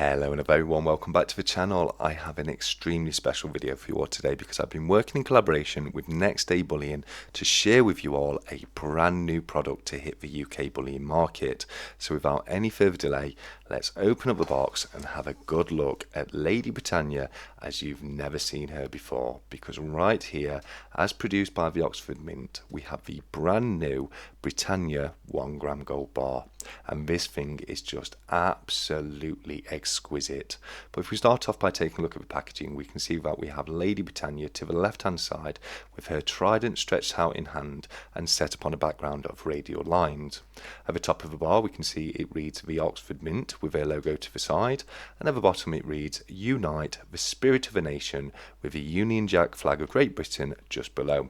Hello and a very warm welcome back to the channel. I have an extremely special video for you all today because I've been working in collaboration with Next Day Bullion to share with you all a brand new product to hit the UK bullion market. So without any further delay, let's open up the box and have a good look at Lady Britannia as you've never seen her before, because right here, as produced by the Oxford Mint, we have the brand new Britannia 1 gram gold bar, and this thing is just absolutely exquisite. But if we start off by taking a look at the packaging, we can see that we have Lady Britannia to the left hand side with her trident stretched out in hand and set upon a background of radial lines. At the top of the bar we can see it reads the Oxford Mint with their logo to the side, and at the bottom it reads Unite, the spirit of a nation, with the Union Jack flag of Great Britain just below.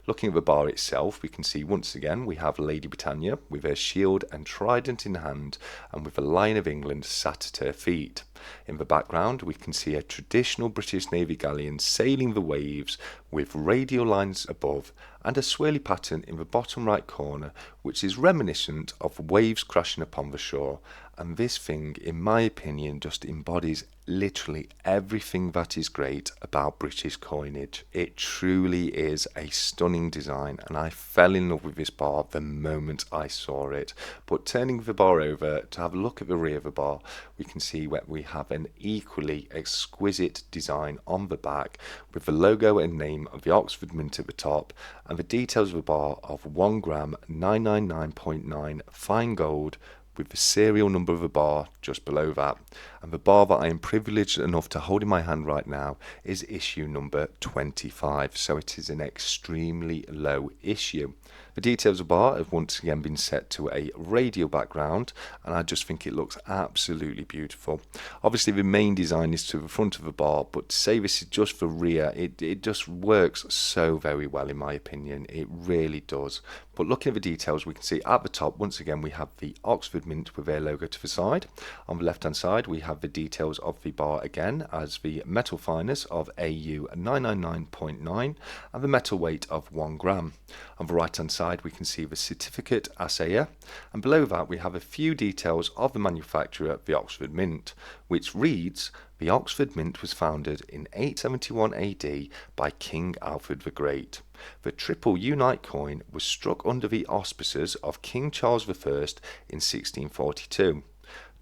Looking at the bar itself, we can see once again we have Lady Britannia with her shield and trident in hand and with the Lion of England sat at her feet. In the background we can see a traditional British Navy galleon sailing the waves with radial lines above and a swirly pattern in the bottom right corner which is reminiscent of waves crashing upon the shore. And this thing, in my opinion, just embodies literally everything that is great about British coinage. It truly is a stunning design, and I fell in love with this bar the moment I saw it. But turning the bar over to have a look at the rear of the bar, we can see that we have an equally exquisite design on the back with the logo and name of the Oxford Mint at the top, and the details of the bar of 1 gram 999.9 fine gold with the serial number of the bar just below that. And the bar that I am privileged enough to hold in my hand right now is issue number 25, so it is an extremely low issue. The details of the bar have once again been set to a radial background, and I just think it looks absolutely beautiful. Obviously the main design is to the front of the bar, but to say this is just for rear, it just works so very well in my opinion. It really does. But looking at the details, we can see at the top once again we have the Oxford Mint with their logo to the side. On the left hand side we have the details of the bar again as the metal fineness of AU 999.9 and the metal weight of 1 gram. On the right hand side we can see the certificate assayer, and below that we have a few details of the manufacturer, the Oxford Mint, which reads the Oxford Mint was founded in 871 AD by King Alfred the Great. The triple Unite coin was struck under the auspices of King Charles I in 1642.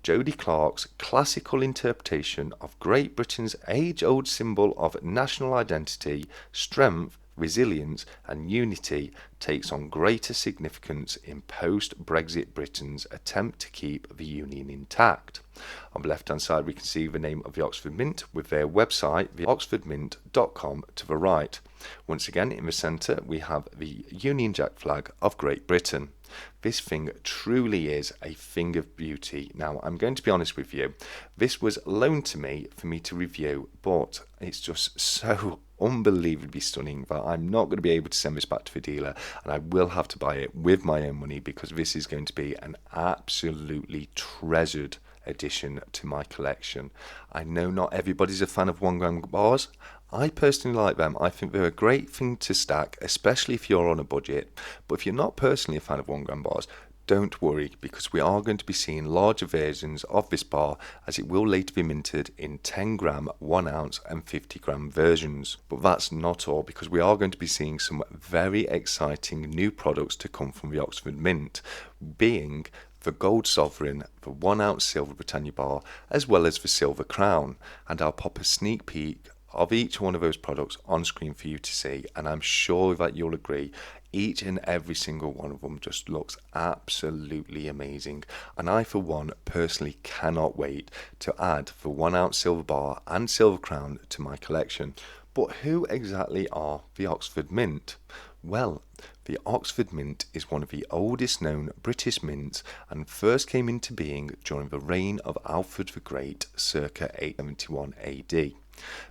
Jody Clark's classical interpretation of Great Britain's age-old symbol of national identity, strength, resilience and unity takes on greater significance in post-Brexit Britain's attempt to keep the Union intact. On the left hand side we can see the name of the Oxford Mint with their website, theoxfordmint.com, to the right. Once again in the centre we have the Union Jack flag of Great Britain. This thing truly is a thing of beauty. Now I'm going to be honest with you, this was loaned to me for me to review, but it's just so unbelievably stunning that I'm not going to be able to send this back to the dealer, and I will have to buy it with my own money because this is going to be an absolutely treasured addition to my collection. I know not everybody's a fan of 1 gram bars. I personally like them. I think they're a great thing to stack, especially if you're on a budget. But if you're not personally a fan of 1 gram bars, don't worry, because we are going to be seeing larger versions of this bar as it will later be minted in 10 gram, 1 ounce and 50 gram versions. But that's not all, because we are going to be seeing some very exciting new products to come from the Oxford Mint, being the Gold Sovereign, the 1 ounce Silver Britannia bar, as well as the Silver Crown. And I'll pop a sneak peek of each one of those products on screen for you to see, and I'm sure that you'll agree each and every single one of them just looks absolutely amazing, and I for one personally cannot wait to add the 1 ounce silver bar and Silver Crown to my collection. But who exactly are the Oxford Mint? Well, the Oxford Mint is one of the oldest known British mints and first came into being during the reign of Alfred the Great circa 871 AD.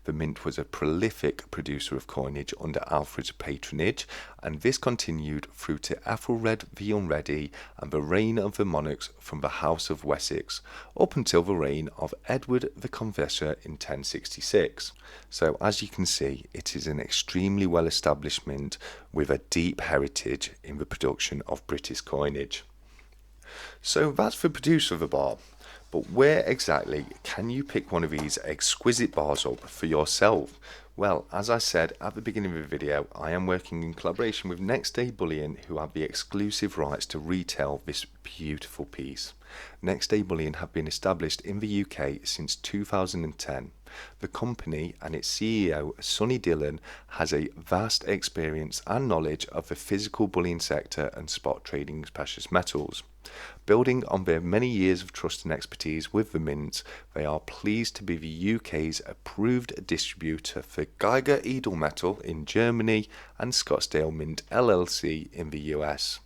The Mint was a prolific producer of coinage under Alfred's patronage, and this continued through to Ethelred the Unready and the reign of the monarchs from the House of Wessex, up until the reign of Edward the Confessor in 1066. So as you can see, it is an extremely well established mint with a deep heritage in the production of British coinage. So that's the producer of the bar. But where exactly can you pick one of these exquisite bars up for yourself? Well, as I said at the beginning of the video, I am working in collaboration with Next Day Bullion, who have the exclusive rights to retail this beautiful piece. Next Day Bullion have been established in the UK since 2010. The company and its CEO, Sonny Dillon, has a vast experience and knowledge of the physical bullion sector and spot trading precious metals. Building on their many years of trust and expertise with the Mint, they are pleased to be the UK's approved distributor for Geiger Edelmetall in Germany and Scottsdale Mint LLC in the US.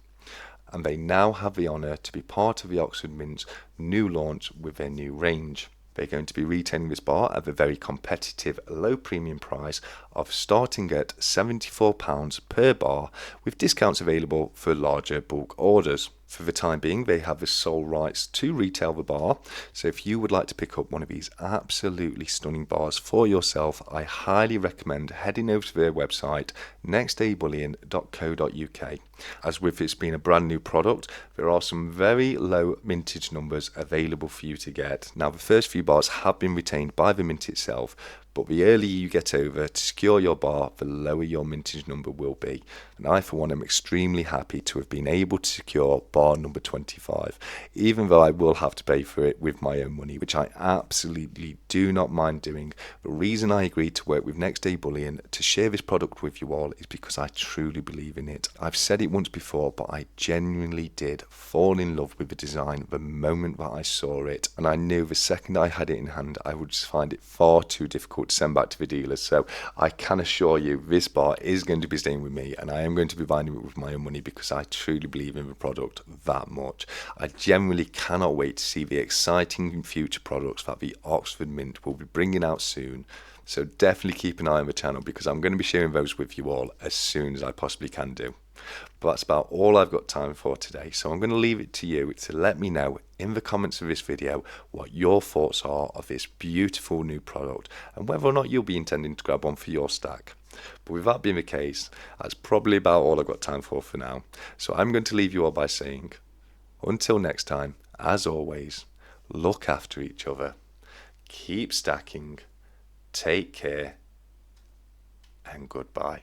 And they now have the honour to be part of the Oxford Mint's new launch with their new range. They're going to be retailing this bar at a very competitive low premium price of starting at £74 per bar, with discounts available for larger bulk orders. For the time being, they have the sole rights to retail the bar, so if you would like to pick up one of these absolutely stunning bars for yourself, I highly recommend heading over to their website, nextdaybullion.co.uk. As with this being a brand new product, there are some very low mintage numbers available for you to get. Now, the first few bars have been retained by the Mint itself, but the earlier you get over to secure your bar, the lower your mintage number will be. And I, for one, am extremely happy to have been able to secure bar number 25, even though I will have to pay for it with my own money, which I absolutely do not mind doing. The reason I agreed to work with Next Day Bullion to share this product with you all is because I truly believe in it. I've said it once before, but I genuinely did fall in love with the design the moment that I saw it, and I knew the second I had it in hand, I would just find it far too difficult to send back to the dealers. So I can assure you this bar is going to be staying with me, and I am going to be buying it with my own money because I truly believe in the product that much. I genuinely cannot wait to see the exciting future products that the Oxford Mint will be bringing out soon. So definitely keep an eye on the channel because I'm going to be sharing those with you all as soon as I possibly can do. But that's about all I've got time for today, so I'm going to leave it to you to let me know in the comments of this video what your thoughts are of this beautiful new product and whether or not you'll be intending to grab one for your stack. But with that being the case, that's probably about all I've got time for now. So I'm going to leave you all by saying, until next time, as always, look after each other, keep stacking, take care, and goodbye.